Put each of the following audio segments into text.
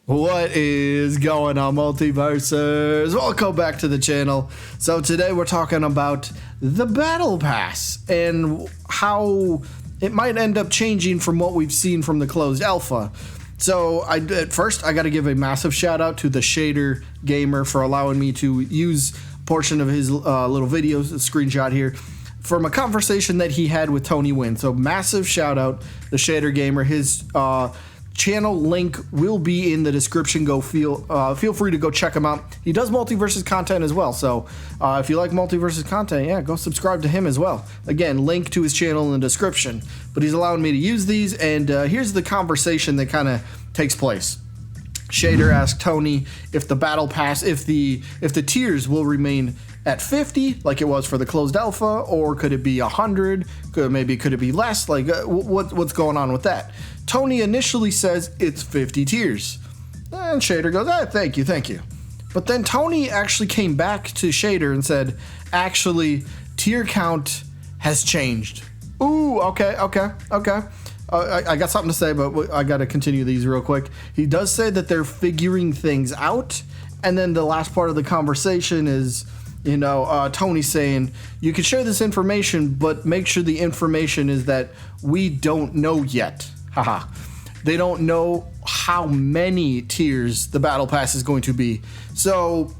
What is going on, Multiversers? Welcome back to the channel. So today we're talking about the Battle Pass and how it might end up changing from what we've seen from the closed alpha. So at first I got to give a massive shout out to the Shader Gamer for allowing me to use a portion of his little video, a screenshot here, from a conversation that he had with Tony Wynn. So massive shout out, the Shader Gamer. His channel link will be in the description. Go feel free to go check him out. He does Multiversus content as well, so if you like Multiversus content, yeah, go subscribe to him as well. Again, link to his channel in the description. But he's allowing me to use these, and here's the conversation that kind of takes place. Shader asked Tony if the battle pass, if the tiers will remain at 50 like it was for the closed alpha, or could it be 100? Could it be less? Like what's going on with that? Tony initially says it's 50 tiers, and Shader goes, thank you. But then Tony actually came back to Shader and said, actually, tier count has changed. Ooh, okay. I got something to say, but I got to continue these real quick. He does say that they're figuring things out, and then the last part of the conversation is, Tony saying, you can share this information, but make sure the information is that we don't know yet. Haha. They don't know how many tiers the battle pass is going to be. So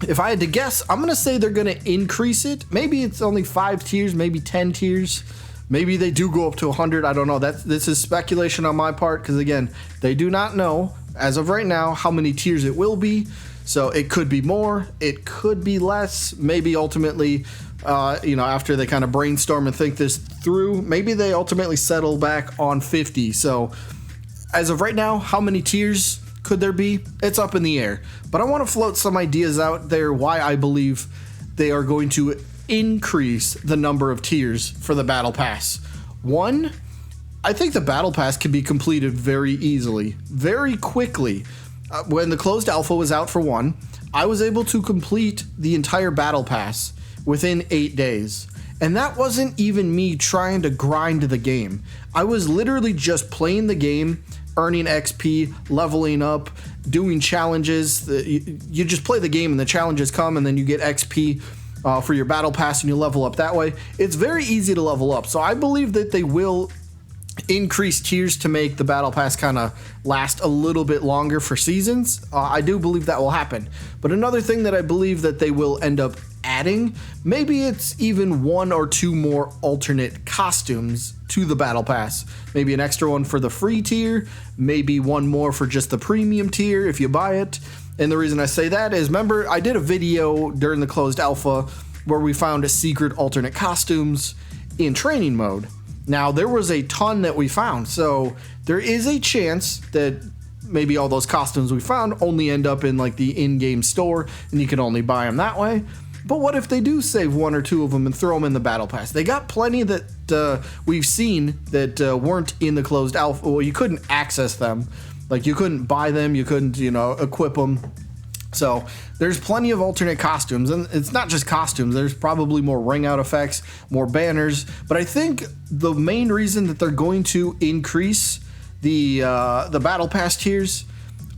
if I had to guess, I'm going to say they're going to increase it. Maybe it's only 5 tiers, maybe 10 tiers. Maybe they do go up to 100. I don't know. This is speculation on my part because, again, they do not know, as of right now, how many tiers it will be. So it could be more. It could be less. Maybe ultimately, after they kind of brainstorm and think this through, maybe they ultimately settle back on 50. So as of right now, how many tiers could there be? It's up in the air. But I want to float some ideas out there why I believe they are going to increase the number of tiers for the battle pass. One, I think the battle pass can be completed very easily, very quickly. When the closed alpha was out, for one, I was able to complete the entire battle pass within 8 days. And that wasn't even me trying to grind the game. I was literally just playing the game, earning XP, leveling up, doing challenges. You just play the game and the challenges come, and then you get XP for your battle pass, and you level up that way. It's very easy to level up. So I believe that they will increase tiers to make the battle pass kind of last a little bit longer for seasons. I do believe that will happen. But another thing that I believe that they will end up adding, maybe it's even 1 or 2 more alternate costumes to the battle pass. Maybe an extra one for the free tier, maybe one more for just the premium tier if you buy it. And the reason I say that is, remember, I did a video during the closed alpha where we found a secret alternate costumes in training mode. Now, there was a ton that we found, so there is a chance that maybe all those costumes we found only end up in like the in-game store, and you can only buy them that way. But what if they do save 1 or 2 of them and throw them in the battle pass? They got plenty that we've seen that weren't in the closed alpha. Well, you couldn't access them. Like, you couldn't buy them, you couldn't, equip them. So there's plenty of alternate costumes, and it's not just costumes. There's probably more ring out effects, more banners. But I think the main reason that they're going to increase the battle pass tiers,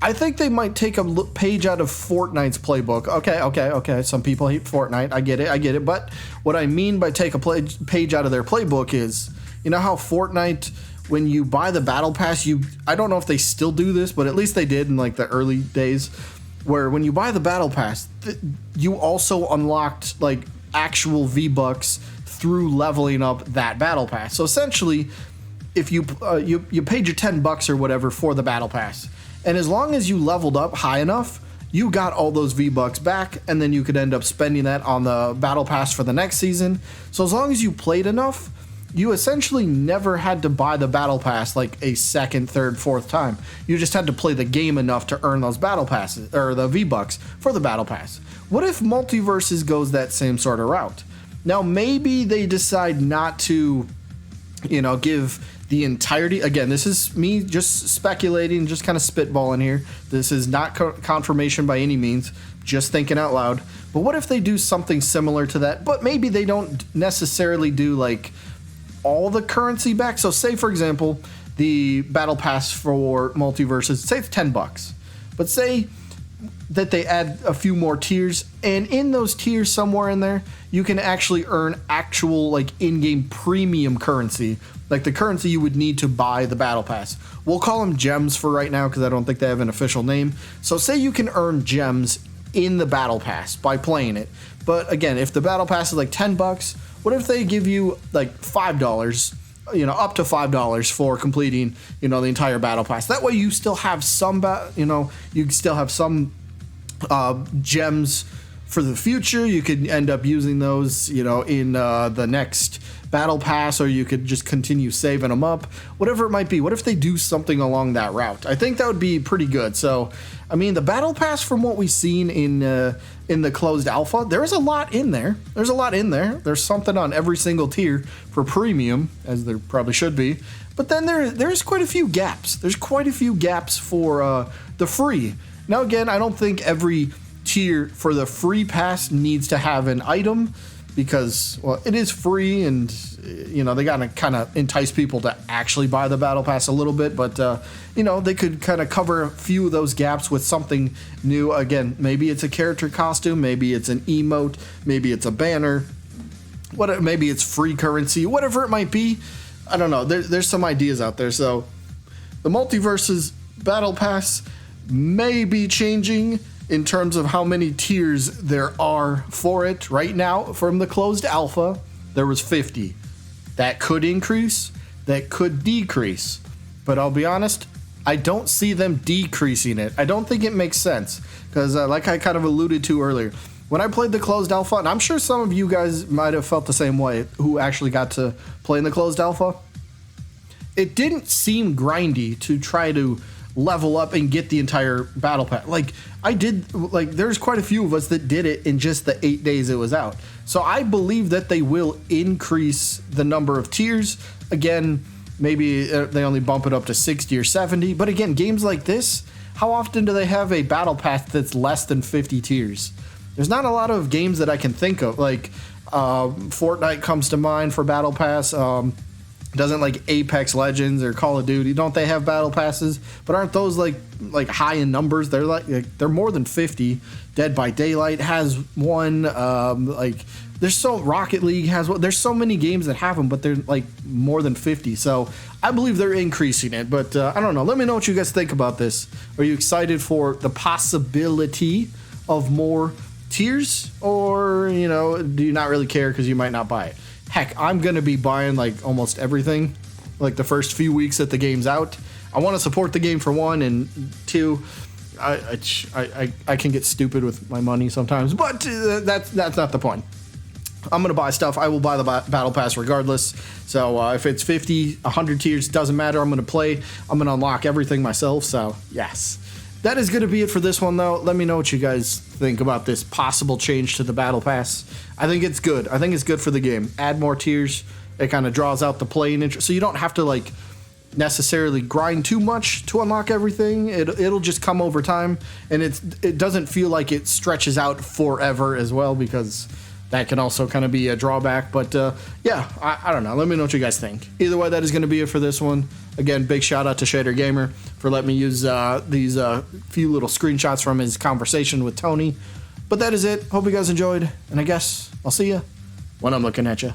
I think they might take a page out of Fortnite's playbook. Okay. Some people hate Fortnite. I get it. But what I mean by take a page out of their playbook is, you know how Fortnite, when you buy the battle pass, I don't know if they still do this, but at least they did in like the early days, where when you buy the battle pass, you also unlocked like actual V-Bucks through leveling up that battle pass. So essentially, if you paid your $10 or whatever for the battle pass, and as long as you leveled up high enough, you got all those V-Bucks back, and then you could end up spending that on the battle pass for the next season. So as long as you played enough, you essentially never had to buy the battle pass like a second, third, fourth time. You just had to play the game enough to earn those battle passes, or the V-Bucks for the battle pass. What if Multiversus goes that same sort of route? Now, maybe they decide not to, give the entirety. Again, this is me just speculating, just kind of spitballing here. This is not confirmation by any means, just thinking out loud. But what if they do something similar to that, but maybe they don't necessarily do like all the currency back? So say, for example, the battle pass for Multiversus, say it's $10. But say that they add a few more tiers, and in those tiers somewhere in there, you can actually earn actual like in-game premium currency, like the currency you would need to buy the battle pass. We'll call them gems for right now because I don't think they have an official name. So say you can earn gems in the battle pass by playing it. But again, if the battle pass is like $10, what if they give you like $5, up to $5 for completing, the entire battle pass? That way you still have some, you still have some gems for the future. You could end up using those, in the next battle pass, or you could just continue saving them up, whatever it might be. What if they do something along that route? I think that would be pretty good. So, I mean, the battle pass, from what we've seen in the closed alpha, there's a lot in there. There's something on every single tier for premium, as there probably should be. But then there's quite a few gaps. There's quite a few gaps for the free. Now, again, I don't think every tier for the free pass needs to have an item, because, well, it is free, and they gotta kind of entice people to actually buy the battle pass a little bit. But they could kind of cover a few of those gaps with something new. Again, maybe it's a character costume, maybe it's an emote, maybe it's a banner, maybe it's free currency, whatever it might be. I don't know. There's some ideas out there. So the Multiversus battle pass may be changing in terms of how many tiers there are for it. Right now, from the closed alpha, there was 50. That could increase, that could decrease. But I'll be honest, I don't see them decreasing it. I don't think it makes sense, because like I kind of alluded to earlier, when I played the closed alpha, and I'm sure some of you guys might have felt the same way who actually got to play in the closed alpha, it didn't seem grindy to try to level up and get the entire battle pass. There's quite a few of us that did it in just the 8 days it was out. So I believe that they will increase the number of tiers. Again, maybe they only bump it up to 60 or 70. But again, games like this, how often do they have a battle pass that's less than 50 tiers? There's not a lot of games that I can think of. Like Fortnite comes to mind for battle pass. Doesn't like Apex Legends or Call of Duty, don't they have battle passes? But aren't those like high in numbers? They're they're more than 50. Dead by Daylight has one. Rocket League has one. There's so many games that have them, but they're like more than 50. So I believe they're increasing it. But I don't know. Let me know what you guys think about this. Are you excited for the possibility of more tiers, or do you not really care because you might not buy it? Heck, I'm going to be buying like almost everything like the first few weeks that the game's out. I want to support the game for one, and two, I can get stupid with my money sometimes, but that's not the point. I'm going to buy stuff. I will buy the battle pass regardless. So if it's 50, 100 tiers, doesn't matter. I'm going to play. I'm going to unlock everything myself. So yes. That is going to be it for this one, though. Let me know what you guys think about this possible change to the Battle Pass. I think it's good. I think it's good for the game. Add more tiers. It kind of draws out the playing interest. So you don't have to, necessarily grind too much to unlock everything. It'll just come over time. And it doesn't feel like it stretches out forever as well, because that can also kind of be a drawback. But, yeah, I don't know. Let me know what you guys think. Either way, that is going to be it for this one. Again, big shout out to Shader Gamer for letting me use these few little screenshots from his conversation with Tony. But that is it. Hope you guys enjoyed, and I guess I'll see you when I'm looking at you.